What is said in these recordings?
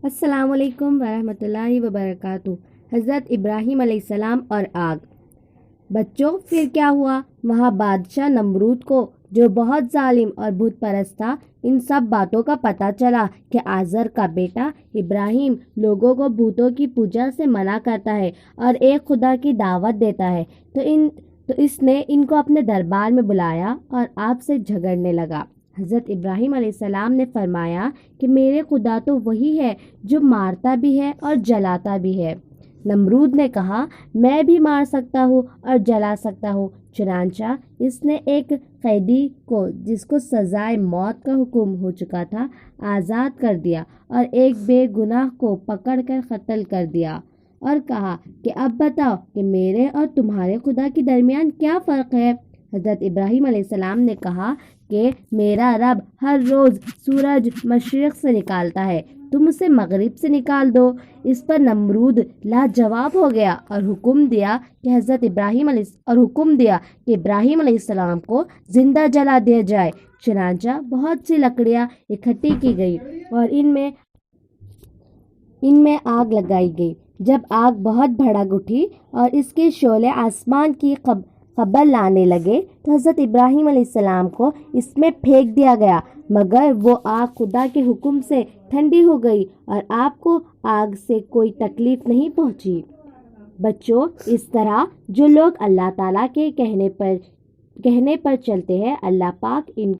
السلام علیکم ورحمۃ اللہ وبرکاتہ۔ حضرت ابراہیم علیہ السلام اور آگ۔ بچوں، پھر کیا ہوا؟ وہاں بادشاہ نمرود کو، جو بہت ظالم اور بت پرست تھا، ان سب باتوں کا پتہ چلا کہ آزر کا بیٹا ابراہیم لوگوں کو بتوں کی پوجا سے منع کرتا ہے اور ایک خدا کی دعوت دیتا ہے۔ تو اس نے ان کو اپنے دربار میں بلایا اور آپ سے جھگڑنے لگا۔ حضرت ابراہیم علیہ السلام نے فرمایا کہ میرے خدا تو وہی ہے جو مارتا بھی ہے اور جلاتا بھی ہے۔ نمرود نے کہا، میں بھی مار سکتا ہوں اور جلا سکتا ہوں۔ چنانچہ اس نے ایک قیدی کو، جس کو سزائے موت کا حکم ہو چکا تھا، آزاد کر دیا اور ایک بے گناہ کو پکڑ کر قتل کر دیا اور کہا کہ اب بتاؤ کہ میرے اور تمہارے خدا کے درمیان کیا فرق ہے؟ حضرت ابراہیم علیہ السلام نے کہا کہ میرا رب ہر روز سورج مشرق سے نکالتا ہے، تم اسے مغرب سے نکال دو۔ اس پر نمرود لاجواب ہو گیا اور حکم دیا کہ ابراہیم علیہ السلام کو زندہ جلا دیا جائے۔ چنانچہ بہت سی لکڑیاں اکٹھی کی گئی اور ان میں آگ لگائی گئی۔ جب آگ بہت بھڑک اٹھی اور اس کے شعلے آسمان کی خبر لانے لگے تو حضرت ابراہیم علیہ السلام کو اس میں پھینک دیا گیا، مگر وہ آگ خدا کے حکم سے ٹھنڈی ہو گئی اور آپ کو آگ سے کوئی تکلیف نہیں پہنچی۔ بچوں، اس طرح جو لوگ اللہ تعالیٰ کے کہنے پر چلتے ہیں، اللہ پاک ان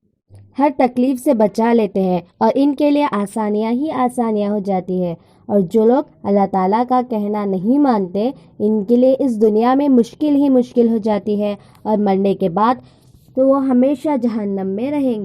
ہر تکلیف سے بچا لیتے ہیں اور ان کے لیے آسانیاں ہی آسانیاں ہو جاتی ہیں، اور جو لوگ اللہ تعالیٰ کا کہنا نہیں مانتے، ان کے لیے اس دنیا میں مشکل ہی مشکل ہو جاتی ہے، اور مرنے کے بعد تو وہ ہمیشہ جہنم میں رہیں گے۔